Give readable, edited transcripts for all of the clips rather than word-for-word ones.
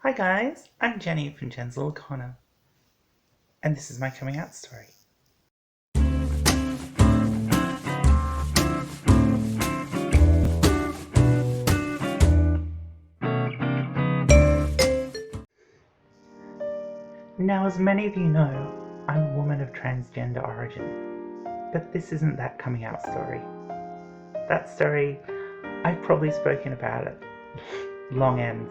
Hi guys, I'm Jenny from Jen's Little Corner, and this is my coming out story. Now, as many of you know, I'm a woman of transgender origin, but this isn't that coming out story. That story, I've probably spoken about it, long ends,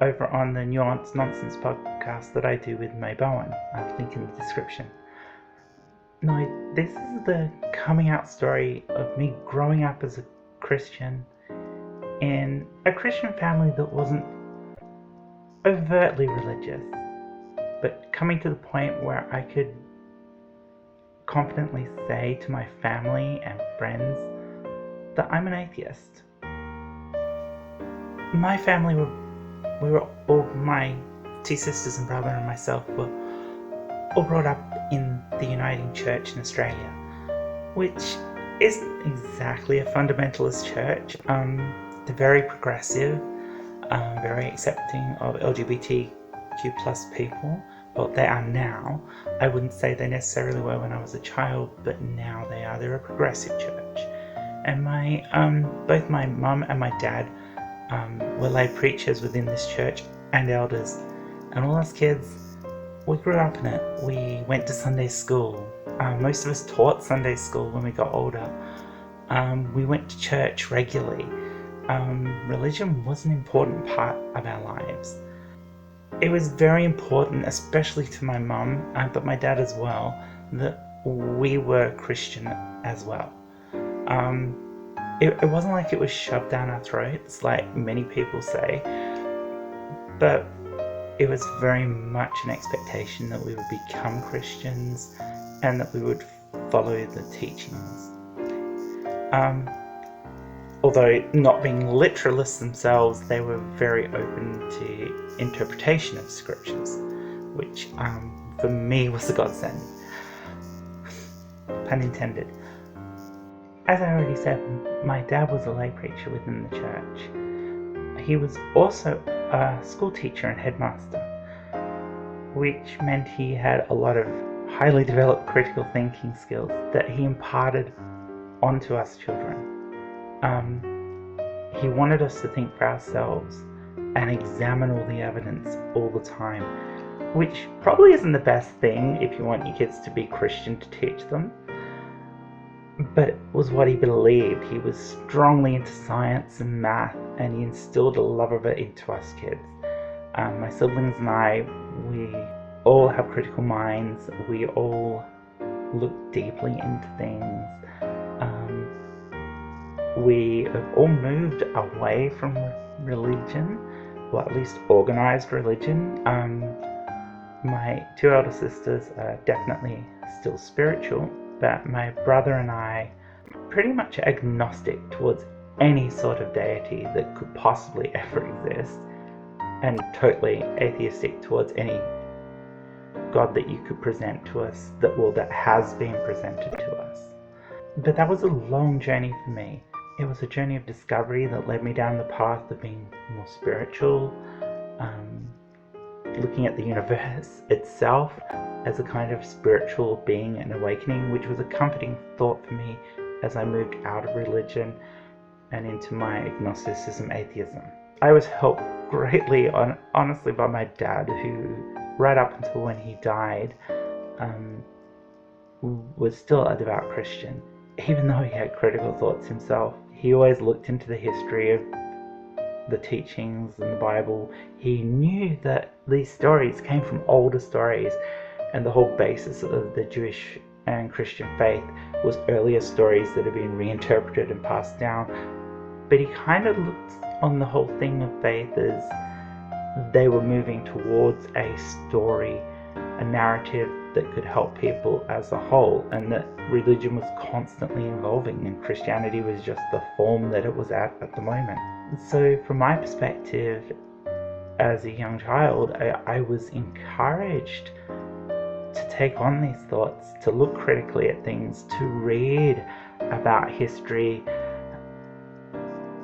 over on the Nuanced Nonsense podcast that I do with May Bowen. I'll link in the description. No, this is the coming out story of me growing up as a Christian in a Christian family that wasn't overtly religious, but coming to the point where I could confidently say to my family and friends that I'm an atheist. My family my two sisters and brother and myself were all brought up in the Uniting Church in Australia, which isn't exactly a fundamentalist church. They're very progressive, very accepting of LGBTQ plus people. Well, they are now. I wouldn't say they necessarily were when I was a child, but now they are. They're a progressive church. And both my mum and my dad were lay preachers within this church and elders. And all us kids, we grew up in it. We went to Sunday school. Most of us taught Sunday school when we got older. We went to church regularly. Religion was an important part of our lives. It was very important, especially to my mum, but my dad as well, that we were Christian as well. It wasn't like it was shoved down our throats, like many people say, but it was very much an expectation that we would become Christians and that we would follow the teachings. Although not being literalists themselves, they were very open to interpretation of scriptures, which for me was a godsend. Pun intended. As I already said, my dad was a lay preacher within the church. He was also a school teacher and headmaster, which meant he had a lot of highly developed critical thinking skills that he imparted onto us children. He wanted us to think for ourselves and examine all the evidence all the time, which probably isn't the best thing if you want your kids to be Christian to teach them, but it was what he believed. He was strongly into science and math, and he instilled a love of it into us kids. My siblings and I, we all have critical minds. We all look deeply into things. We have all moved away from religion, or at least organized religion. My two elder sisters are definitely still spiritual, but my brother and I are pretty much agnostic towards any sort of deity that could possibly ever exist, and totally atheistic towards any God that you could present to us that has been presented to us. But that was a long journey for me. It was a journey of discovery that led me down the path of being more spiritual, looking at the universe itself as a kind of spiritual being and awakening, which was a comforting thought for me as I moved out of religion and into my agnosticism, atheism. I was helped greatly, honestly, by my dad, who right up until when he died was still a devout Christian. Even though he had critical thoughts himself, he always looked into the history of the teachings in the Bible. He knew that these stories came from older stories, and the whole basis of the Jewish and Christian faith was earlier stories that had been reinterpreted and passed down. But he kind of looked on the whole thing of faith as they were moving towards a story, a narrative that could help people as a whole, and that religion was constantly evolving and Christianity was just the form that it was at the moment. So from my perspective as a young child, I was encouraged to take on these thoughts, to look critically at things, to read about history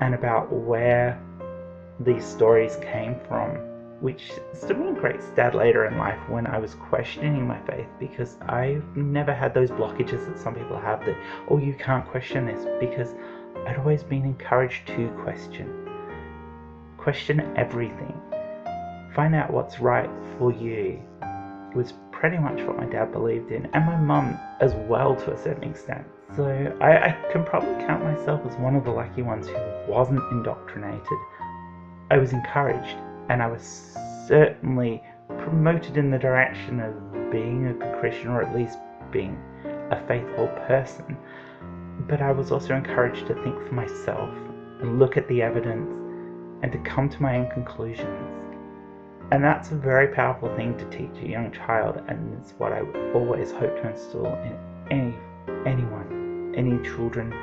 and about where these stories came from, which stood me in great stead later in life when I was questioning my faith, because I've never had those blockages that some people have that, oh, you can't question this, because I'd always been encouraged to question everything, find out what's right for you. It was pretty much what my dad believed in, and my mum as well to a certain extent. So I can probably count myself as one of the lucky ones who wasn't indoctrinated. I was encouraged, and I was certainly promoted in the direction of being a good Christian, or at least being a faithful person. But I was also encouraged to think for myself and look at the evidence and to come to my own conclusions. And that's a very powerful thing to teach a young child, and it's what I would always hope to instill in anyone, any children,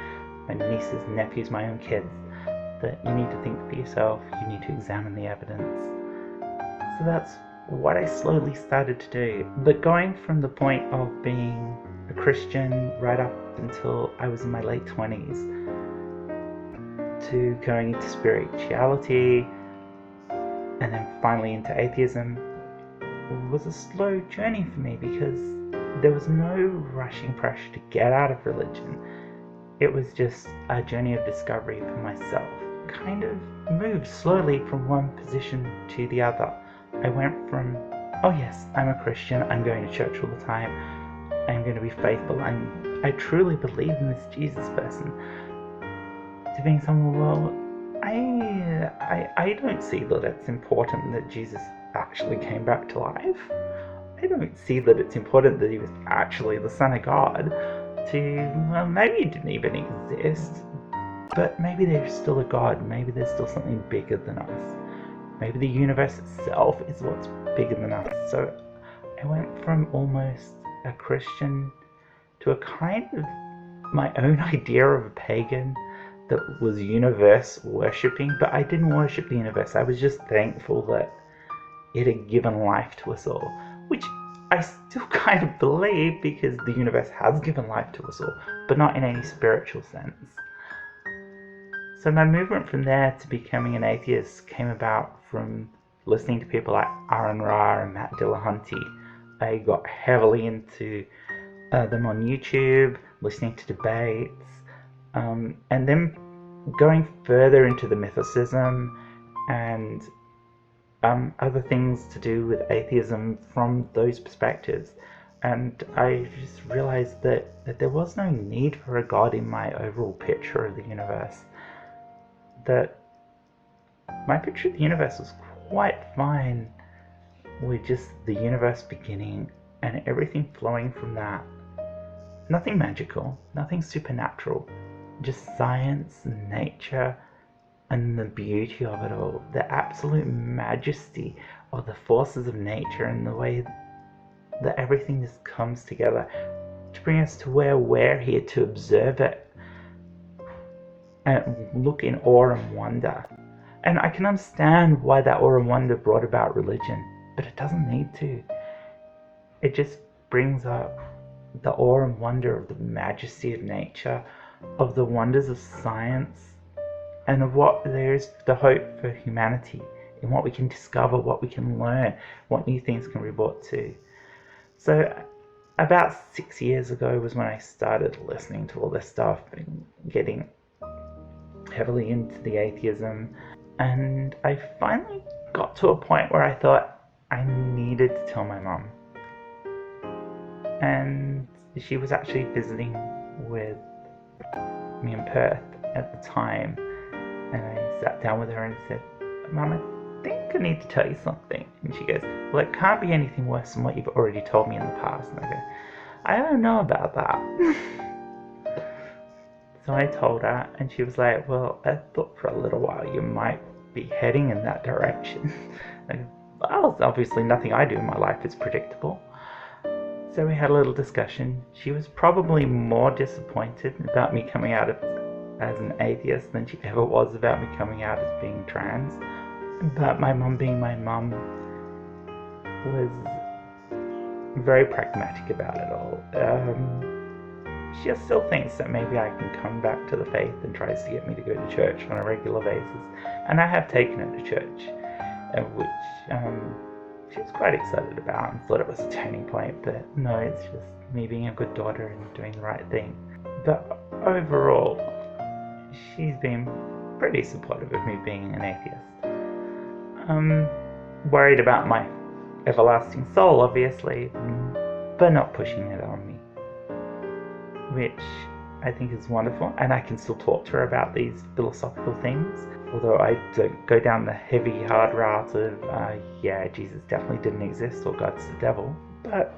my nieces, nephews, my own kids, that you need to think for yourself, you need to examine the evidence. So that's what I slowly started to do. But going from the point of being a Christian right up until I was in my late 20s to going into spirituality and then finally into atheism was a slow journey for me, because there was no rushing pressure to get out of religion. It was just a journey of discovery for myself. Kind of moved slowly from one position to the other. I went from, oh yes, I'm a Christian, I'm going to church all the time, I'm going to be faithful, I truly believe in this Jesus person, to being someone, well, I don't see that it's important that Jesus actually came back to life. I don't see that it's important that he was actually the Son of God. Well, maybe he didn't even exist, but maybe there's still a God, maybe there's still something bigger than us. Maybe the universe itself is what's bigger than us. So I went from almost a Christian to a kind of my own idea of a pagan that was universe worshipping, but I didn't worship the universe. I was just thankful that it had given life to us all, which I still kind of believe, because the universe has given life to us all, but not in any spiritual sense. So my movement from there to becoming an atheist came about from listening to people like Aaron Ra and Matt Dillahunty. I got heavily into them on YouTube, listening to debates, and then going further into the mythicism and other things to do with atheism from those perspectives. And I just realized that there was no need for a God in my overall picture of the universe. That my picture of the universe was quite fine with just the universe beginning and everything flowing from that. Nothing magical, nothing supernatural, just science and nature and the beauty of it all, the absolute majesty of the forces of nature and the way that everything just comes together to bring us to where we're here to observe it and look in awe and wonder. And I can understand why that awe and wonder brought about religion, but it doesn't need to. It just brings up the awe and wonder of the majesty of nature, of the wonders of science, and of what there is the hope for humanity, in what we can discover, what we can learn, what new things can be brought to. So about 6 years ago was when I started listening to all this stuff and getting heavily into the atheism, and I finally got to a point where I thought I needed to tell my mum. And she was actually visiting with me in Perth at the time, and I sat down with her and said, Mum, I think I need to tell you something. And she goes, well, it can't be anything worse than what you've already told me in the past. And I go, I don't know about that. So I told her, and she was like, well, I thought for a little while you might be heading in that direction. I go, well, obviously nothing I do in my life is predictable. So we had a little discussion. She was probably more disappointed about me coming out as an atheist than she ever was about me coming out as being trans. But my mum, being my mum, was very pragmatic about it all. She still thinks that maybe I can come back to the faith and tries to get me to go to church on a regular basis. And I have taken her to church. which she was quite excited about and thought it was a turning point, but no, it's just me being a good daughter and doing the right thing. But overall, she's been pretty supportive of me being an atheist. Worried about my everlasting soul, obviously, but not pushing it on me, which I think is wonderful, and I can still talk to her about these philosophical things, although I don't go down the heavy, hard route of, yeah, Jesus definitely didn't exist, or God's the devil, but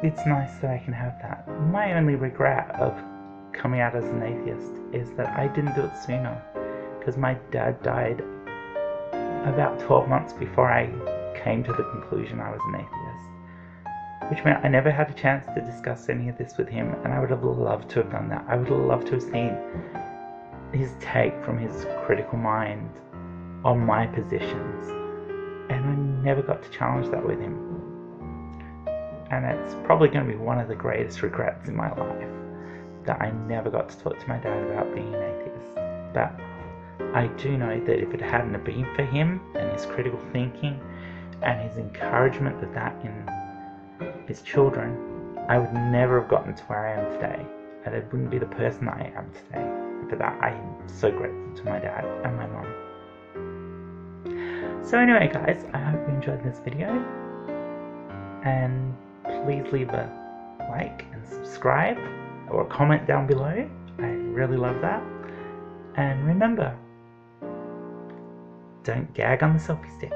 it's nice that I can have that. My only regret of coming out as an atheist is that I didn't do it sooner, because my dad died about 12 months before I came to the conclusion I was an atheist, which meant I never had a chance to discuss any of this with him, and I would have loved to have done that. I would have loved to have seen his take from his critical mind on my positions, and I never got to challenge that with him. And it's probably going to be one of the greatest regrets in my life, that I never got to talk to my dad about being an atheist. But I do know that if it hadn't been for him and his critical thinking and his encouragement of that in his children, I would never have gotten to where I am today, and I wouldn't be the person I am today. And for that, I am so grateful to my dad and my mom. So anyway, guys, I hope you enjoyed this video, and please leave a like and subscribe or a comment down below. I really love that. And remember, don't gag on the selfie stick.